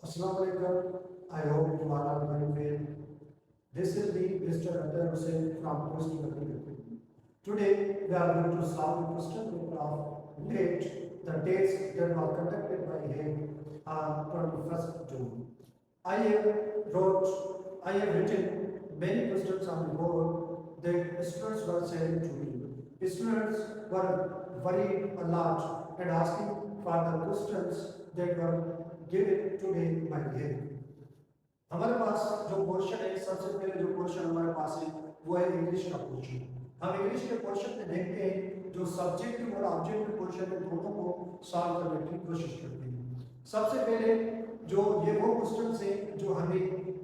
Assalamu alaikum. I hope you all are very well. This is me, Mr. Abdul Hussain from Coastal Agriculture. Today we are going to solve the question paper of date, the dates that were conducted by him on 21st June. I have written many questions on the board that students were sending to me. Students were worried a lot and asking for the questions that were given today by him. हमारे पास जो question है, सबसे पहले जो question हमारे पास है वो है इंग्लिश का क्वेश्चन। हम इंग्लिश के क्वेश्चन में देखते हैं जो सब्जेक्टिव और ऑब्जेक्टिव क्वेश्चन है दोनों को सॉल्व करने की कोशिश करते हैं। सबसे पहले जो ये वो क्वेश्चन है जो हमें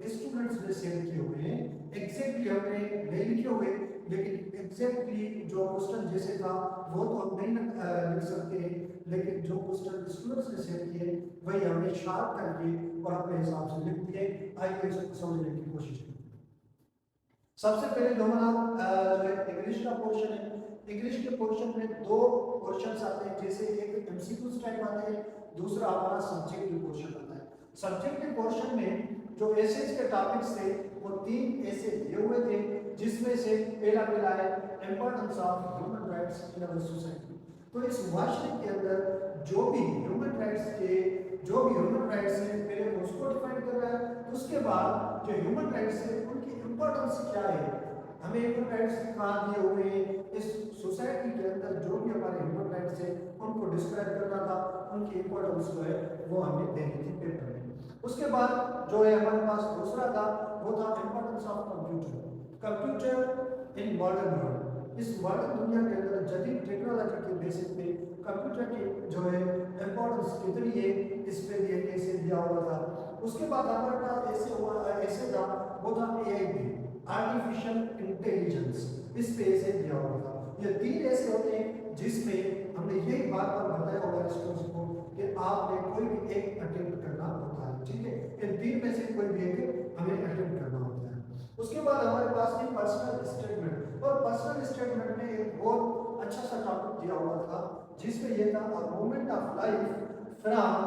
स्टूडेंट्स ने सेंड किए हुए हैं, एग्जैक्टली हमने नहीं लिखे हुए, लेकिन एग्जैक्टली जो क्वेश्चन जैसे था वो तो हम नहीं लिख सकते हैं, लेकिन जो क्वेश्चन स्टूडेंट्स ने सेंड किए वही हमने शार्प करके और अपने हिसाब से लिख दिए। आइए इसको समझने की कोशिश करें। सबसे पहले जो हमारा जो है इंग्लिश का पोर्शन है, इंग्लिश के पोर्शन में दो पोर्शंस आते हैं, जैसे एक एमसीक्यू टाइप आते हैं, दूसरा हमारा सब्जेक्टिव पोर्शन आता है। सब्जेक्टिव पोर्शन में जो एसेज के टॉपिक्स थे वो 3 ऐसे दिए हुए थे, जिसमें से पहला है importance of human rights in our society. तो इस वार्षिक के अंदर जो भी ह्यूमन राइट्स है पहले उसको डिफाइन कर रहा है, उसके बाद जो ह्यूमन राइट्स है उनकी इंपॉर्टेंस क्या है, हमें ह्यूमन राइट्स कहाँ दिए हुए हैं, इस सोसाइटी के अंदर जो भी हमारे ह्यूमन राइट्स है उनको डिस्क्राइब करना था, उनकी इंपॉर्टेंस जो है वो हमें देनी थी पेपर में। उसके बाद जो है हमारे पास दूसरा था वो था importance of computer in modern world. इस मॉडर्न दुनिया के अंदर जदीद टेक्नोलॉजी के बेसिस पे कंप्यूटर की जो है इंपॉर्टेंस कितनी है, इस पे भी एक ऐसे दिया हुआ था। उसके बाद हमारे पास ऐसे था वो था एआई, आर्टिफिशियल इंटेलिजेंस, इस पे ऐसे दिया हुआ था। ये 3 ऐसे होते हैं जिसमें हमने यही बात पर बताया होगा स्टूडेंट्स को कि आपने कोई भी एक अटेम्प्ट करना होता है, ठीक है। इन 3 में से कोई भी एक हमें अटेम्प्ट करना होता है। उसके बाद हमारे पास है पर्सनल स्टेटमेंट, और पर्सनल स्टेटमेंट में एक बहुत अच्छा सा टॉपिक दिया हुआ था जिसमें यह था a moment of life from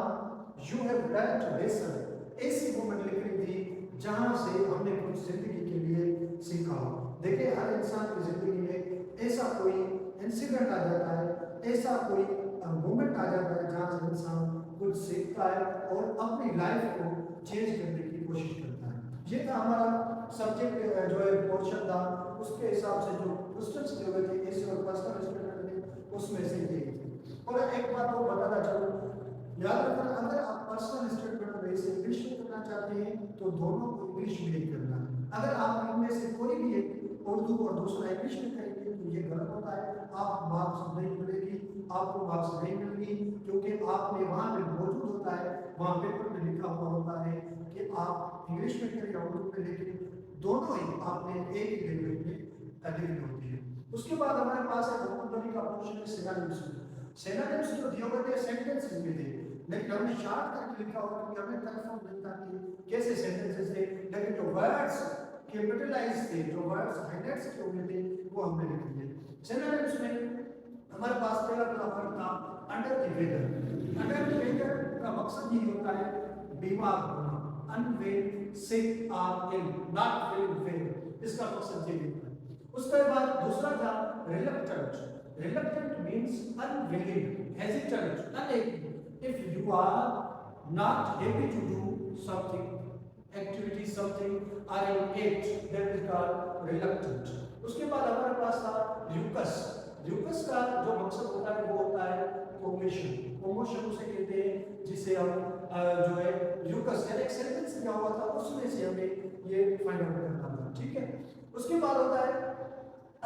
you have learned lesson. ऐसी मोमेंट लिखनी थी जहां से हमने कुछ जिंदगी के लिए सीखा। देखिए हर इंसान की जिंदगी में ऐसा कोई इंसिडेंट आ जाता है, ऐसा कोई मोमेंट आ जाता है जहां से इंसान कुछ सीखता है और अपनी लाइफ को चेंज करने की कोशिश करता है। ये था हमारा सब्जेक्ट जो है पोर्शन था, उसके हिसाब से जो क्वेश्चंस दिए हुए थे ऐसे और पर्सनल स्टेटमेंट में उसमें से ये थे। और एक बात और बताना चाहूँ, याद रखना अगर आप पर्सनल स्टेटमेंट में इसे इंग्लिश में करना चाहते हैं तो दोनों को इंग्लिश में ही करना है। अगर आप इनमें से कोई भी एक उर्दू और दूसरा इंग्लिश में करेंगे तो ये गलत होता है, आप मार्क्स नहीं मिलेगी, आपको मार्क्स नहीं मिलेगी, क्योंकि आपने वहाँ पे मौजूद होता है, वहाँ पेपर में लिखा हुआ होता है कि आप इंग्लिश में करें या उर्दू में, लेकिन दोनों ही आपने एक ही लैंग्वेज में लिखनी होती है। उसके बाद हमारे पास है वोकैबुलरी का पोर्शन है सिनोनिम्स। सिनोनिम्स जो दिए हुए थे सेंटेंसेस में थे, लेकिन हमने शार्ट करके लिखा हुआ क्योंकि हमें कंफर्म नहीं था कि कैसे सेंटेंसेस थे, लेकिन जो वर्ड्स कैपिटलाइज थे, जो वर्ड्स हाइलाइट्स किए हुए थे वो हमने लिख दिए। सिनोनिम्स में हमारे पास पहला वर्ड था under the weather. Under the weather का मकसद ये होता है बीमार होना, अनवेल, सिक और इल, नॉट फीलिंग वेल, इसका मकसद ये होता है। उसके बाद दूसरा था reluctant. Reluctant means unwilling, hesitant, unable. If you are not happy to do something, activity, something, or an act, that is called reluctant. उसके बाद हमारे पास था ल्यूकस। ल्यूकस का जो मकसद होता है वो होता है कोमोशन। कोमोशन उसे कहते हैं जिसे हम जो है ल्यूकस यानी एक सेंटेंस दिया हुआ था उसमें से हमें ये फाइंड आउट करना था, ठीक है। उसके बाद होता है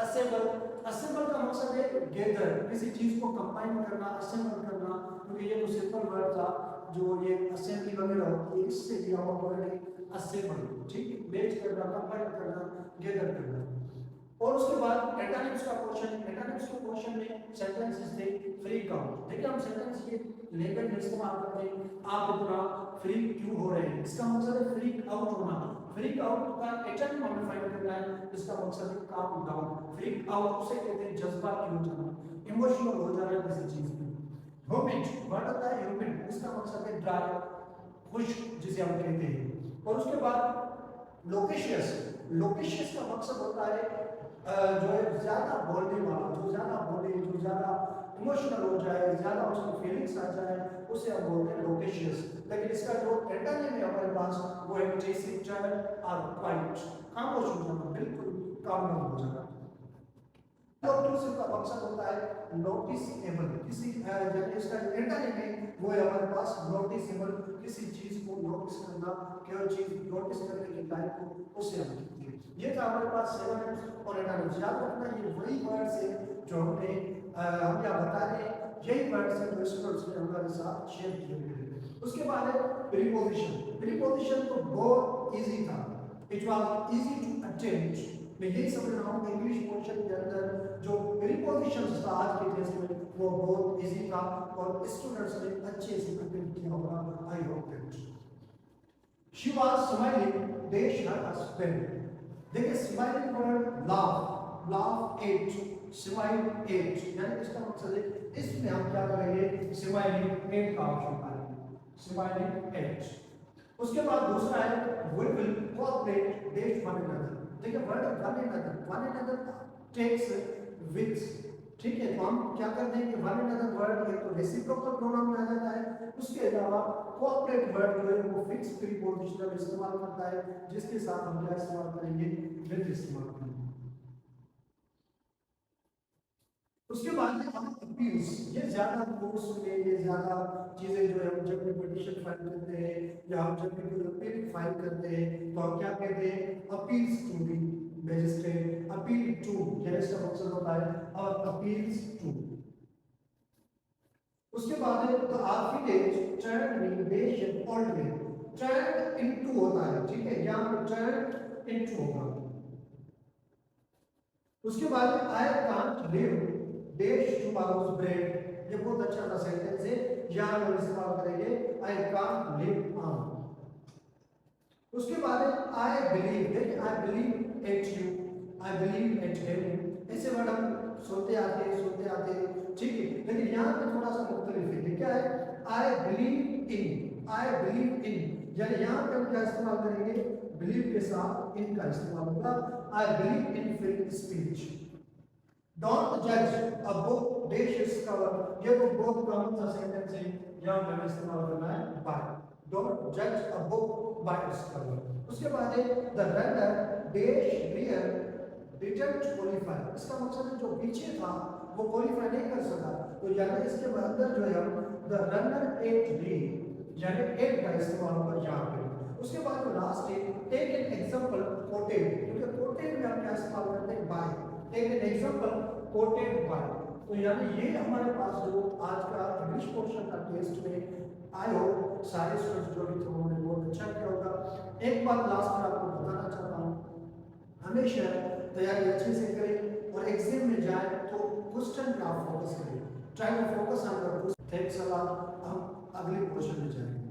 असेंबल। असेंबल का मकसद है गैदर, किसी चीज को कंबाइन करना, असेंबल करना, क्योंकि ये जो सिंपल वर्ड था जो ये असेंबली वगैरह होती है इससे लिया हुआ वर्ड है असेंबल, ठीक है। मैच करना, कंबाइन करना, गैदर करना। और उसके बाद एंटोनिम्स का पोर्शन। एंटोनिम्स के पोर्शन में सेंटेंसेस थे फ्रीक आउट। देखिए हम सेंटेंस के लैंग्वेज में इस्तेमाल करते हैं, आप इतना फ्रीक क्यों हो रहे हैं, इसका मतलब है फ्रीक आउट होना। फ्रीक आउट का एंटोनिम हमें फाइंड करना है, इसका मकसद है काम डाउन। फ्रीक आउट उसे कहते हैं जज्बात हो जाना, इमोशनल हो जाना किसी चीज में। ह्यूमिड वर्ड होता है ह्यूमिड, इसका मकसद है ड्राई, खुश जिसे हम कहते हैं। और उसके बाद लोकेशियस, लोकेशियस का मकसद होता है जो है ज़्यादा बोलने वाला, जो ज़्यादा बोले, जो ज़्यादा इमोशनल हो जाए, ज़्यादा उसकी फीलिंग्स आ जाए, उसे हम बोलते हैं लोकेशियस। लेकिन इसका जो एंटोनिम है हमारे पास वो है टेसिटर्न और क्वाइट, खामोश हो जाना, बिल्कुल काम डाउन हो जाना। ऑब्टूसिव का मकसद होता है नोटिसेबल, किसी इसका जो एंटोनिम है वो है हमारे पास नोटिसेबल, किसी चीज को नोटिस करना, कोई चीज नोटिस करने के लायक हो उसे हम कहते हैं। ये था हमारे पास सिनोनिम्स और एंटोनिम्स। याद रखना ये वही वर्ड्स है जो हमने हम यहाँ बता रहे हैं, यही वर्ड्स हैं जो स्टूडेंट्स ने हमारे साथ शेयर किए हुए हैं। उसके बाद है प्रीपोजिशन। प्रीपोजिशन तो बहुत इजी था, it was easy to attempt. मैं यही समझ रहा हूँ इंग्लिश पोर्शन के अंदर जो प्रीपोजिशंस था आज के टेस्ट में वो बहुत इजी था और स्टूडेंट्स ने अच्छे से अटेम्प्ट किया होगा। I hope that she was smiling dash her husband. देखिए smiling word laugh, laugh at, smile at, यानी इसका मकसद है इसमें हम क्या करेंगे, स्माइलिंग एट का ऑप्शन पाएंगे, स्माइलिंग एट। उसके बाद दूसरा है we will cooperate dash one another. देखिए word one another takes with, ठीक है, तो हम क्या कर देंगे वन अनदर वर्ड एक तो रेसिप्रोकल प्रोनाउन में आ जाता है, उसके अलावा कोऑपरेट वर्ड जो है वो फिक्स प्रीपोजिशनल इस्तेमाल करता है, जिसके साथ हम क्या इस्तेमाल करेंगे, विथ इस्तेमाल करेंगे। उसके बाद में हम अपील्स, ये ज्यादा कोर्स में ये ज्यादा चीजें जो है हम जब भी पिटीशन फाइल करते हैं या हम जब भी कोई अपील फाइल करते हैं तो हम क्या कहते हैं, appeals to the magistrate, appeal to, ये इसका मकसद होता है और अपील्स टू। उसके बाद है the architect turn renovation old way, turn into होता है, ठीक है, यहां टर्न इनटू होगा। उसके बाद I can't live dash tomorrow's bread, ये बहुत अच्छा सा सेंटेंस है, यहां हम इस्तेमाल करेंगे आई कांट लिव ऑन। उसके बाद आई बिलीव, देखिए I believe at you, I believe at him, ऐसे वर्ड हम सुनते आते हैं, ठीक है, लेकिन यहाँ पे थोड़ा सा मुख्तलिफ है। क्या है, आई बिलीव इन, आई बिलीव इन, यानी यहाँ पे हम क्या इस्तेमाल करेंगे, बिलीव के साथ इन का इस्तेमाल होगा, I believe in free speech. Don't जज a book dash its cover, ये तो बहुत कॉमन सा सेंटेंस है, यहाँ पे हमें इस्तेमाल करना है बाय, डोंट जज a book by its cover. उसके बाद है the runner dash rear didn't qualify, इसका मकसद है जो पीछे था वो क्वालीफाई नहीं कर सका, तो यानी इसके अंदर जो है द रनर एट री, यानी एट का इस्तेमाल होगा यहाँ पे। उसके बाद जो लास्ट है टेक एन एग्जांपल कोटेड, क्योंकि कोटेड में हम क्या इस्तेमाल करते हैं, by, take an example quoted by. तो यानी ये हमारे पास जो आज का इंग्लिश पोर्शन का टेस्ट में आई हो सारे स्टूडेंट्स जो भी थे उन्होंने बहुत अच्छा किया होगा। एक बात लास्ट में आपको बताना चाहता हूँ, हमेशा तैयारी अच्छे से करें और एग्जाम में जाए तो क्वेश्चन पे आप फोकस करें, try to focus on the question. Thanks a lot, हम अगले क्वेश्चन में जाएंगे।